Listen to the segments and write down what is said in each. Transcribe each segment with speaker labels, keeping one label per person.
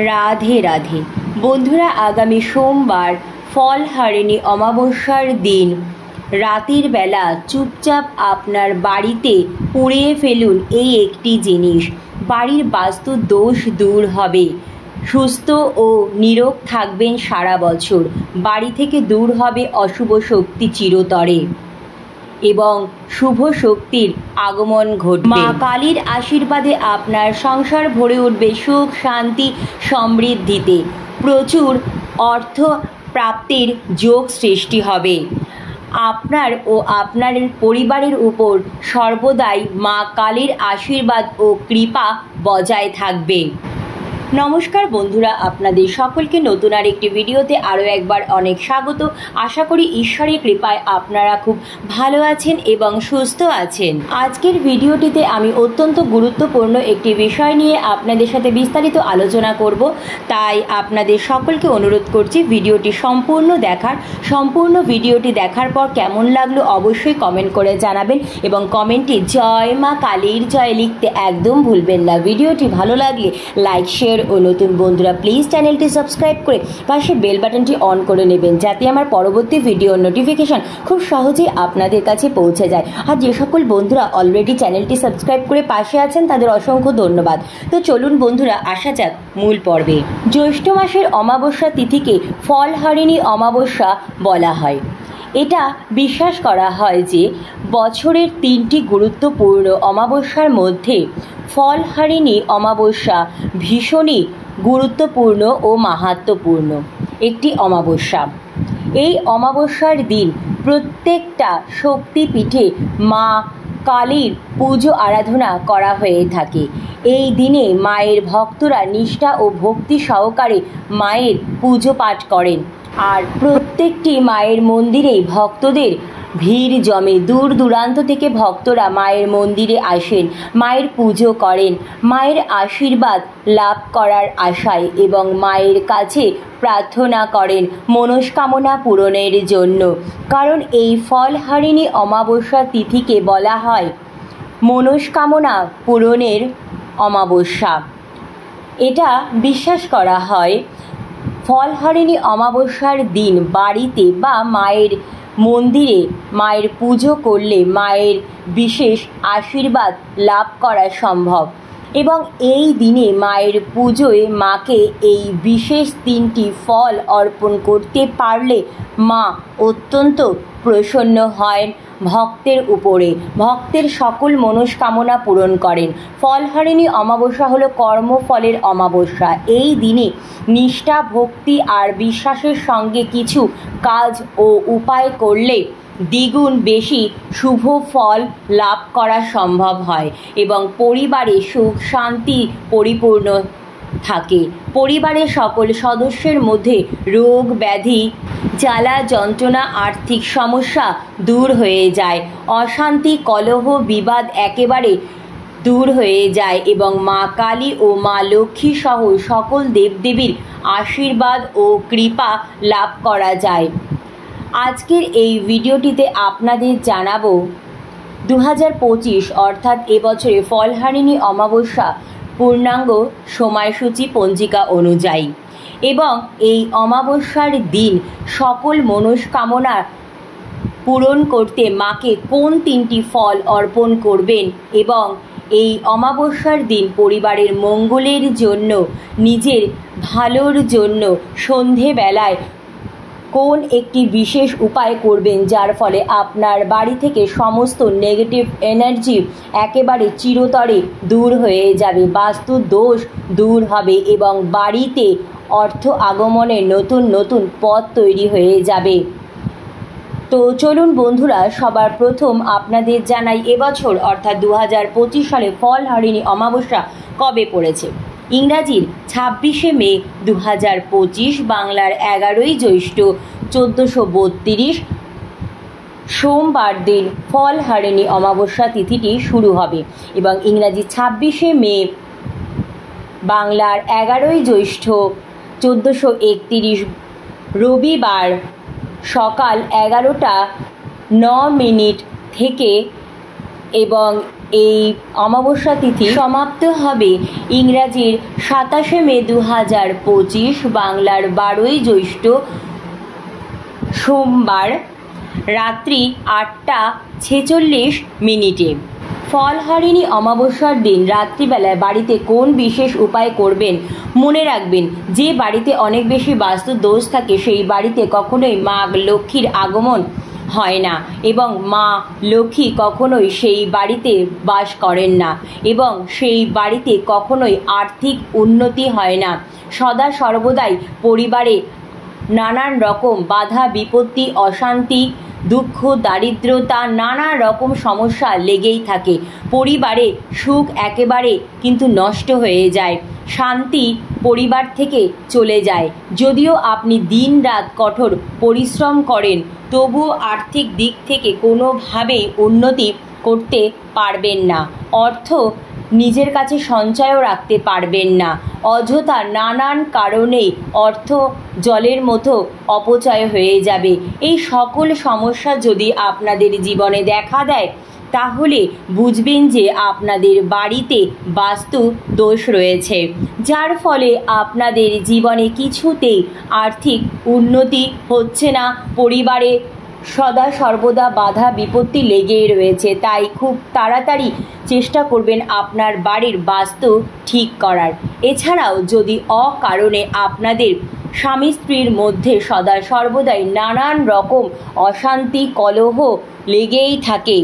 Speaker 1: রাধে রাধে বন্ধুরা, আগামী সোমবার ফলহারিণী অমাবস্যার দিন রাতের বেলা চুপচাপ আপনার বাড়িতে পুড়িয়ে ফেলুন এই একটি জিনিস। বাড়ির বাস্তু দোষ দূর হবে, সুস্থ ও নিরোগ থাকবেন সারা বছর। বাড়ি থেকে দূর হবে অশুভ শক্তি চিরতরে এবং শুভ শক্তির আগমন ঘটবে। মা কালীর আশীর্বাদে আপনার সংসার ভরে উঠবে সুখ শান্তি সমৃদ্ধিতে। প্রচুর অর্থ প্রাপ্তির যোগ সৃষ্টি হবে। আপনার ও আপনার পরিবারের উপর সর্বদাই মা কালীর আশীর্বাদ ও কৃপা বজায় থাকবে। নমস্কার বন্ধুরা, আপনাদের সকলকে নতুন আর একটি ভিডিওতে আরও একবার অনেক স্বাগত। আশা করি ঈশ্বরের কৃপায় আপনারা খুব ভালো আছেন এবং সুস্থ আছেন। আজকের ভিডিওটিতে আমি অত্যন্ত গুরুত্বপূর্ণ একটি বিষয় নিয়ে আপনাদের সাথে বিস্তারিত আলোচনা করব, তাই আপনাদের সকলকে অনুরোধ করছি ভিডিওটি সম্পূর্ণ ভিডিওটি দেখার পর কেমন লাগলো অবশ্যই কমেন্ট করে জানাবেন এবং কমেন্টে জয় মা কালীর জয় লিখতে একদম ভুলবেন না। ভিডিওটি ভালো লাগলে লাইক শেয়ার ও নতুন বন্ধুরা প্লিজ চ্যানেলটি সাবস্ক্রাইব করে পাশে বেল বাটনটি অন করে নেবেন, যাতে আমার পরবর্তী ভিডিওর নোটিফিকেশন খুব সহজেই আপনাদের কাছে পৌঁছে যায়। আর যে সকল বন্ধুরা অলরেডি চ্যানেলটি সাবস্ক্রাইব করে পাশে আছেন তাদের অসংখ্য ধন্যবাদ। তো চলুন বন্ধুরা, আসা যাক মূল পর্বে। জ্যৈষ্ঠ মাসের অমাবস্যা তিথিকে ফলহারিণী অমাবস্যা বলা হয়। এটা বিশ্বাস করা হয় যে বছরের 3টি গুরুত্বপূর্ণ অমাবস্যার মধ্যে ফলহারিণী অমাবস্যা ভীষণই গুরুত্বপূর্ণ ও মাহাত্ম্যপূর্ণ একটি অমাবস্যা। এই অমাবস্যার দিন প্রত্যেকটা শক্তিপীঠে মা কালীর পুজো আরাধনা করা হয়ে থাকে। এই দিনে মায়ের ভক্তরা নিষ্ঠা ও ভক্তি সহকারে মায়ের পুজো পাঠ করেন। আর প্রত্যেকটি মায়ের মন্দিরেই ভক্তদের ভিড় জমে। দূর দূরান্ত থেকে ভক্তরা মায়ের মন্দিরে আসেন, মায়ের পুজো করেন, মায়ের আশীর্বাদ লাভ করার আশায় এবং মায়ের কাছে প্রার্থনা করেন মনস্কামনা পূরণের জন্য। কারণ এই ফলহারিণী অমাবস্যা তিথিকে বলা হয় মনস্কামনা পূরণের অমাবস্যা। এটা বিশ্বাস করা হয় ফলহারিণী অমাবস্যার দিন বাড়িতে বা মায়ের মন্দিরে মায়ের পুজো করলে মায়ের বিশেষ আশীর্বাদ লাভ করা সম্ভব এবং এই দিনে মায়ের পুজোয় মাকে এই বিশেষ 3টি ফল অর্পণ করতে পারলে মা অত্যন্ত প্রসন্ন হয় ভক্তের উপরে, ভক্তের সকল মনস্কামনা পূরণ করেন। ফলহারিণী অমাবস্যা হলো কর্মফলের অমাবস্যা। এই দিনে নিষ্ঠা ভক্তি আর বিশ্বাসের সঙ্গে কিছু কাজ ও উপায় করলে দ্বিগুণ বেশি শুভ ফল লাভ করা সম্ভব হয় এবং পরিবারে সুখ শান্তি পরিপূর্ণ থাকে। পরিবারের সকল সদস্যের মধ্যে রোগ ব্যাধি জ্বালা যন্ত্রণা আর্থিক সমস্যা দূর হয়ে যায়, অশান্তি কলহ বিবাদ একেবারে দূর হয়ে যায় এবং মা কালী ও মা লক্ষ্মী সহ সকল দেবদেবীর আশীর্বাদ ও কৃপা লাভ করা যায়। আজকের এই ভিডিওটিতে আপনাদের জানাবো 2025 অর্থাৎ এবছরে ফলহারিণী অমাবস্যা পূর্ণাঙ্গ সময়সূচি পঞ্জিকা অনুযায়ী এবং এই অমাবস্যার দিন সকল মনস্কামনা পূরণ করতে মাকে কোন 3টি ফল অর্পণ করবেন এবং এই অমাবস্যার দিন পরিবারের মঙ্গলের জন্য নিজের ভালোর জন্য সন্ধেবেলায় কোন একটি বিশেষ উপায় করবেন যার ফলে আপনার বাড়ি থেকে সমস্ত নেগেটিভ এনার্জি একেবারে চিরতরে দূর হয়ে যাবে, বাস্তু দোষ দূর হবে এবং বাড়িতে অর্থ আগমনের নতুন নতুন পথ তৈরি হয়ে যাবে। তো চলুন বন্ধুরা, সবার প্রথম আপনাদের জানাই এবছর অর্থাৎ 2025 সালে ফলহারিণী অমাবস্যা কবে পড়েছে। ইংরাজির 26শে মে 2025, বাংলার 11ই জ্যৈষ্ঠ 1432 সোমবার দিন ফলহারিণী অমাবস্যা তিথিটি শুরু হবে এবং ইংরাজি 26শে মে বাংলার 11ই জ্যৈষ্ঠ 1431 রবিবার সকাল 11টা 9 মিনিট থেকে এবং এই অমাবস্যা তিথি সমাপ্ত হবে ইংরাজির 27শে মে 2025, বাংলার 12ই জ্যৈষ্ঠ সোমবার রাত্রি 8টা 46 ফলহারিণী অমাবস্যার দিন রাত্রিবেলায় বাড়িতে কোন বিশেষ উপায় করবেন? মনে রাখবেন, যে বাড়িতে অনেক বেশি বাস্তু দোষ থাকে সেই বাড়িতে কখনোই মা লক্ষ্মীর আগমন হয় না এবং মা লক্ষ্মী কখনোই সেই বাড়িতে বাস করেন না এবং সেই বাড়িতে কখনোই আর্থিক উন্নতি হয় না। সদা সর্বদাই পরিবারে নানান রকম বাধা বিপত্তি, অশান্তি, দুঃখ, দারিদ্রতা, নানা রকম সমস্যা লেগেই থাকে। পরিবারে সুখ একেবারে কিন্তু নষ্ট হয়ে যায়, শান্তি পরিবার থেকে চলে যায়। যদিও আপনি দিন রাত কঠোর পরিশ্রম করেন, তবুও আর্থিক দিক থেকে কোনোভাবেই উন্নতি করতে পারবেন না। অর্থ নিজের কাছে সঞ্চয়ও রাখতে পারবেন না। অযথা নানান কারণেই অর্থ জলের মতো অপচয় হয়ে যাবে। এই সকল সমস্যা যদি আপনাদের জীবনে দেখা দেয় তাহলে বুঝবেন যে আপনাদের বাড়িতে বাস্তু দোষ রয়েছে, যার ফলে আপনাদের জীবনে কিছুতেই আর্থিক উন্নতি হচ্ছে না। পরিবারে সদা সর্বদা বাধা বিপত্তি লেগেই রয়েছে। তাই খুব তাড়াতাড়ি চেষ্টা করবেন আপনার বাড়ির বাস্তু ঠিক করার। এছাড়াও যদি অকারণে আপনাদের স্বামী স্ত্রীর মধ্যে সদা সর্বদাই নানান রকম অশান্তি কলহ লেগেই থাকে,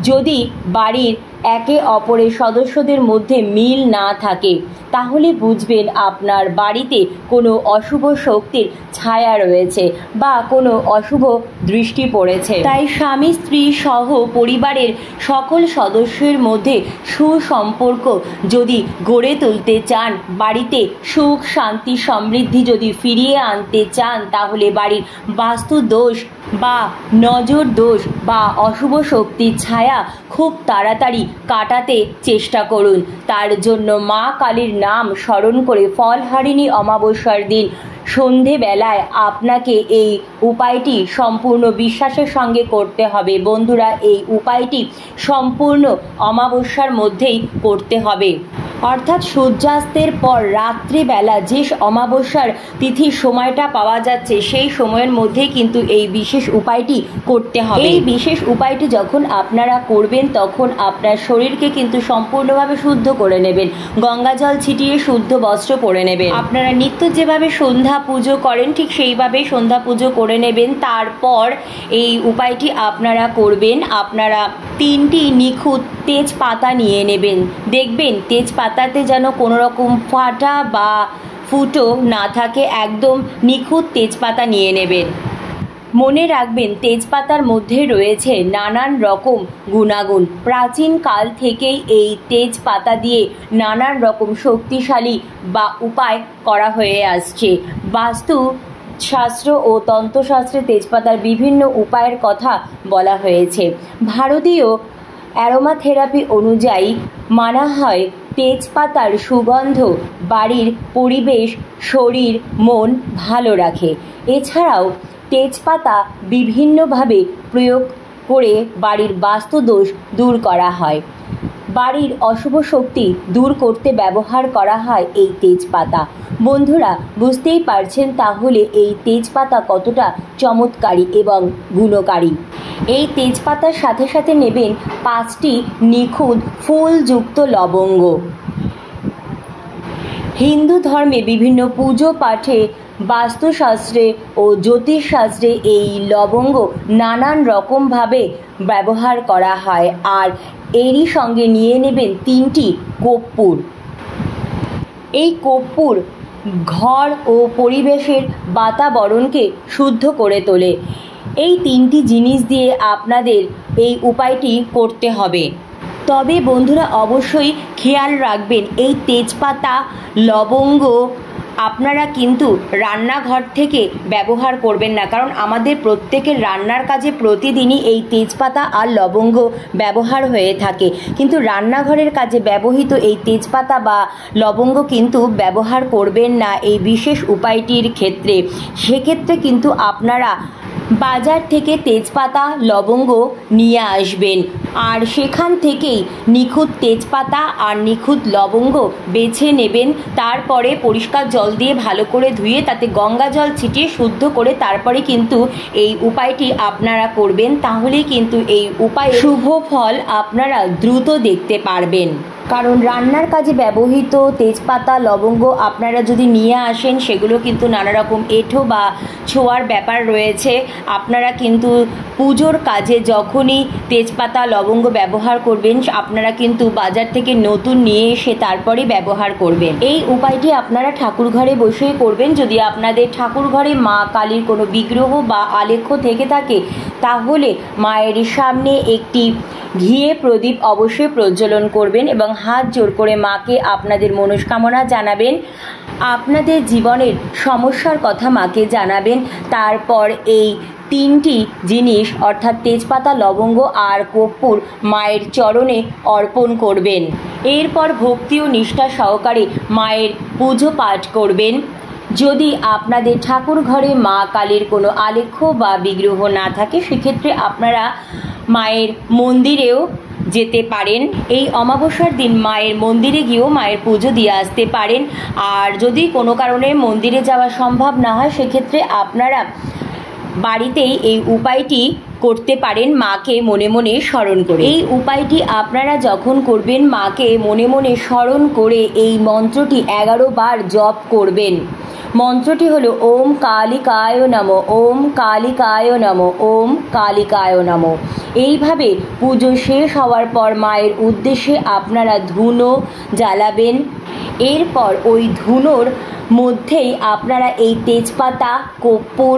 Speaker 1: যদি বাড়ির একে অপরের সদস্যদের মধ্যে মিল না থাকে, তাহলে বুঝবেন আপনার বাড়িতে কোনো অশুভ শক্তির ছায়া রয়েছে বা কোনো অশুভ দৃষ্টি পড়েছে। তাই স্বামী স্ত্রী সহ পরিবারের সকল সদস্যের মধ্যে সুসম্পর্ক যদি গড়ে তুলতে চান, বাড়িতে সুখ শান্তি সমৃদ্ধি যদি ফিরিয়ে আনতে চান, তাহলে বাড়ির বাস্তু দোষ বা নজর দোষ বা অশুভ শক্তির ছায়া খুব তাড়াতাড়ি কাটাতে চেষ্টা করুন। তার জন্য মা কালীর নাম স্মরণ করে ফলহারিণী অমাবস্যার দিন সন্ধেবেলায় আপনাকে এই উপায়টি সম্পূর্ণ বিশ্বাসের সঙ্গে করতে হবে। বন্ধুরা, এই উপায়টি সম্পূর্ণ অমাবস্যার মধ্যেই করতে হবে, অর্থাৎ সূর্যাস্তের পর রাত্রিবেলা যে অমাবস্যার তিথির সময়টা পাওয়া যাচ্ছে সেই সময়ের মধ্যে কিন্তু এই বিশেষ উপায়টি করতে হবে। এই বিশেষ উপায়টি যখন আপনারা করবেন তখন আপনার শরীরকে কিন্তু সম্পূর্ণভাবে শুদ্ধ করে নেবেন, গঙ্গা জল ছিটিয়ে শুদ্ধ বস্ত্র পরে নেবেন। আপনারা নিত্য যেভাবে সন্ধ্যা পুজো করেন ঠিক সেইভাবে সন্ধ্যা পুজো করে নেবেন। তারপর এই উপায়টি আপনারা করবেন। আপনারা 3টি নিখুঁত তেজপাতা নিয়ে নেবেন। দেখবেন তেজপাতাতে যেন কোনো রকম ফাটা বা ফুটো না থাকে, একদম নিখুঁত তেজপাতা নিয়ে নেবেন। মনে রাখবেন তেজপাতার মধ্যে রয়েছে নানান রকম গুণাগুণ। প্রাচীন কাল থেকেই এই তেজপাতা দিয়ে নানান রকম শক্তিশালী বা উপায় করা হয়ে আসছে। বাস্তু শাস্ত্র ও তন্ত্রশাস্ত্রে তেজপাতার বিভিন্ন উপায়ের কথা বলা হয়েছে। ভারতীয় অ্যারোমাথেরাপি অনুযায়ী মানা হয় তেজপাতার সুগন্ধ বাড়ির পরিবেশ, শরীর, মন ভালো রাখে। এছাড়াও তেজপাতা বিভিন্নভাবে প্রয়োগ করে বাড়ির বাস্তুদোষ দূর করা হয়। বাড়ির অশুভ শক্তি দূর করতে ব্যবহার করা হয় এই তেজপাতা। বন্ধুরা, বুঝতেই পারছেন তাহলে এই তেজপাতা কতটা চমৎকারী এবং গুণকারী। এই তেজপাতার সাথে সাথে নেবেন 5টি নিখুঁত ফুলযুক্ত লবঙ্গ। হিন্দু ধর্মে বিভিন্ন পুজো পাঠে, বাস্তুশাস্ত্রে ও জ্যোতিষশাস্ত্রে এই লবঙ্গ নানান রকমভাবে ব্যবহার করা হয়। আর এরই সঙ্গে নিয়ে নেবেন 3টি কর্পূর। এই কর্পূর ঘর ও পরিবেশের বাতাবরণকে শুদ্ধ করে তোলে। এই 3টি জিনিস দিয়ে আপনাদের এই উপায়টি করতে হবে। তবে বন্ধুরা, অবশ্যই খেয়াল রাখবেন এই তেজপাতা লবঙ্গ আপনারা কিন্তু রান্নাঘর থেকে ব্যবহার করবেন না, কারণ আমাদের প্রত্যেকের রান্নার কাজে প্রতিদিনই এই তেজপাতা আর লবঙ্গ ব্যবহার হয়ে থাকে, কিন্তু রান্নাঘরের কাজে ব্যবহৃত এই তেজপাতা বা লবঙ্গ কিন্তু ব্যবহার করবেন না এই বিশেষ উপায়টির ক্ষেত্রে। সেক্ষেত্রে কিন্তু আপনারা বাজার থেকে তেজপাতা লবঙ্গ নিয়ে আসবেন আর সেখান থেকেই নিখুঁত তেজপাতা আর নিখুঁত লবঙ্গ বেছে নেবেন। তারপরে পরিষ্কার জল দিয়ে ভালো করে ধুয়ে তাতে গঙ্গা জল ছিটিয়ে শুদ্ধ করে তারপরে কিন্তু এই উপায়টি আপনারা করবেন। তাহলেই কিন্তু এই উপায়ে শুভ ফল আপনারা দ্রুত দেখতে পারবেন। কারণ রান্নার কাজে ব্যবহৃত তেজপাতা লবঙ্গ আপনারা যদি নিয়ে আসেন সেগুলো কিন্তু নানা রকম এঁঠো বা ছোঁয়ার ব্যাপার রয়েছে। আপনারা কিন্তু পুজোর কাজে যখনই তেজপাতা লবঙ্গ ব্যবহার করবেন আপনারা কিন্তু বাজার থেকে নতুন নিয়ে এসে তারপরে ব্যবহার করবেন। এই উপায়টি আপনারা ঠাকুর ঘরে বসেই করবেন। যদি আপনাদের ঠাকুর ঘরে মা কালীর কোনো বিগ্রহ বা আলেখ্য থেকে থাকে তাহলে মায়ের সামনে একটি ঘিয়ে প্রদীপ অবশ্যই প্রজ্বলন করবেন এবং হাত জোড় করে মাকে আপনাদের মনস্কামনা জানাবেন, আপনাদের জীবনের সমস্যার কথা মাকে জানাবেন। তারপর এই তিনটি জিনিস অর্থাৎ তেজপাতা লবঙ্গ আর কর্পূর মায়ের চরণে অর্পণ করবেন। এরপর ভক্তি ও নিষ্ঠা সহকারে মায়ের পুজো পাঠ করবেন। যদি আপনাদের ঠাকুর ঘরে মা কালীর কোনো আলেখ্য বা বিগ্রহ না থাকে সেক্ষেত্রে আপনারা মায়ের মন্দিরেও যেতে পারেন। এই অমাবস্যার দিন মায়ের মন্দিরে গিয়েও মায়ের পুজো দিয়ে আসতে পারেন। আর যদি কোনো কারণে মন্দিরে যাওয়া সম্ভব না হয় সেক্ষেত্রে আপনারা বাড়িতেই এই উপায়টি করতে পারেন মাকে মনে মনে স্মরণ করে। এই উপায়টি আপনারা যখন করবেন মাকে মনে মনে স্মরণ করে এই মন্ত্রটি 11 বার জপ করবেন। মন্ত্রটি হলো ওম কালিকায় নমঃ, ওম কালিকায় নমঃ, ওম কালিকায় নমঃ। এইভাবে পুজো শেষ হওয়ার পর মায়ের উদ্দেশ্যে আপনারা ধুনো জ্বালাবেন। এরপর ওই ধুনোর মধ্যেই আপনারা এই তেজপাতা কর্পূর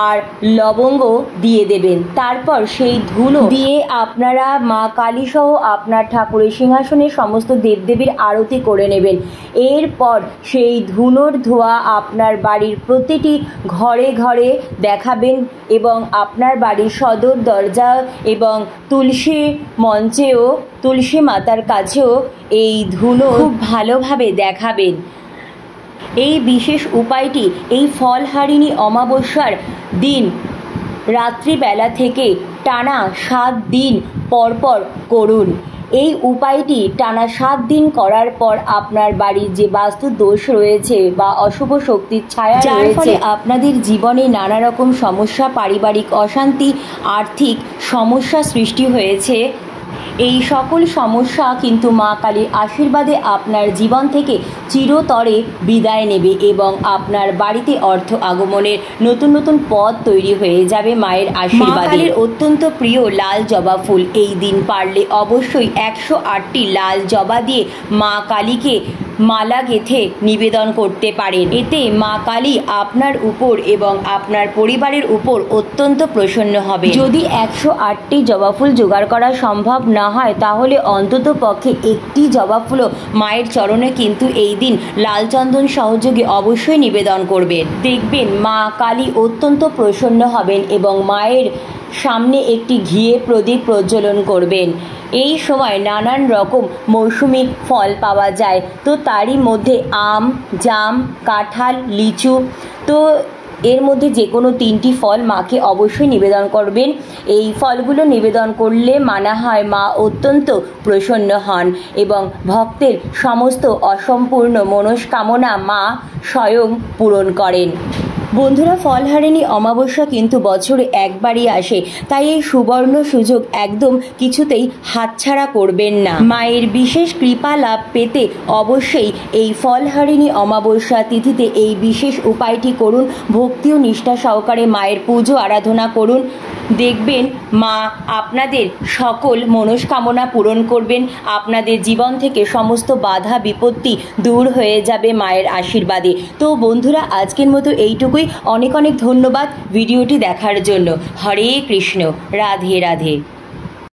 Speaker 1: আর লবঙ্গ দিয়ে দেবেন। তারপর সেই ধুনো দিয়ে আপনারা মা কালী সহ আপনার ঠাকুরের সিংহাসনে সমস্ত দেবদেবীর আরতি করে নেবেন। এরপর সেই ধুনোর ধোঁয়া আপনার বাড়ির প্রতিটি ঘরে ঘরে দেখাবেন এবং আপনার বাড়ির সদর দরজা এবং তুলসী মঞ্চেও তুলসী মাতার কাছেও এই ধুনো খুব ভালোভাবে দেখাবেন। এই বিশেষ উপায়টি এই ফলহারিণী অমাবস্যার দিন রাত্রিবেলা থেকে টানা 7 দিন পরপর করুন। এই উপায়টি টানা 7 দিন করার পর আপনার বাড়ির যে বাস্তু দোষ রয়েছে বা অশুভ শক্তির ছায়া যার ফলে আপনাদের জীবনে নানা রকম সমস্যা, পারিবারিক অশান্তি, আর্থিক সমস্যা সৃষ্টি হয়েছে, এই সকল সমস্যা কিন্তু মা কালীর আশীর্বাদে আপনার জীবন থেকে চিরতরে বিদায় নেবে এবং আপনার বাড়িতে অর্থ আগমনের নতুন নতুন পথ তৈরি হয়ে যাবে মায়ের আশীর্বাদে। মা কালীর অত্যন্ত প্রিয় লাল জবা ফুল, এই দিন পারলে অবশ্যই 108টি লাল জবা দিয়ে মা কালীকে মালা গেঁথে নিবেদন করতে পারেন। এতে মা কালী আপনার উপর এবং আপনার পরিবারের উপর অত্যন্ত প্রসন্ন হবে। যদি 108টি জবা ফুল জোগাড় করা সম্ভব না হয় তাহলে অন্তত পক্ষে একটি জবা ফুলও মায়ের চরণে কিন্তু এই দিন লাল চন্দন সহযোগে অবশ্যই নিবেদন করবেন। দেখবেন মা কালী অত্যন্ত প্রসন্ন হবেন এবং মায়ের সামনে একটি ঘিয়ে প্রদীপ প্রজ্বলন করবেন। এই সময় নানান রকম মৌসুমি ফল পাওয়া যায়, তো তারই মধ্যে আম, জাম, কাঁঠাল, লিচু, তো এর মধ্যে যে কোনো 3টি ফল মাকে অবশ্যই নিবেদন করবেন। এই ফলগুলো নিবেদন করলে মানা হয় মা অত্যন্ত প্রসন্ন হন এবং ভক্তের সমস্ত অসম্পূর্ণ মনস্কামনা মা স্বয়ং পূরণ করেন। বন্ধুরা, ফলহারিণী অমাবস্যা কিন্তু বছরে একবারই আসে, তাই এই সুবর্ণ সুযোগ একদম কিছুতেই হাতছাড়া করবেন না। মায়ের বিশেষ কৃপা লাভ পেতে অবশ্যই এই ফলহারিণী অমাবস্যা তিথিতে এই বিশেষ উপায়টি করুন। ভক্তি ও নিষ্ঠা সহকারে মায়ের পুজো আরাধনা করুন। দেখবেন মা আপনাদের সকল মনস্কামনা পূরণ করবেন। আপনাদের জীবন থেকে সমস্ত বাধা বিপত্তি দূর হয়ে যাবে মায়ের আশীর্বাদে। তো বন্ধুরা, আজকের মতো এইটুকুই। অনেক অনেক ধন্যবাদ ভিডিওটি দেখার জন্য। হরে কৃষ্ণ, রাধে রাধে।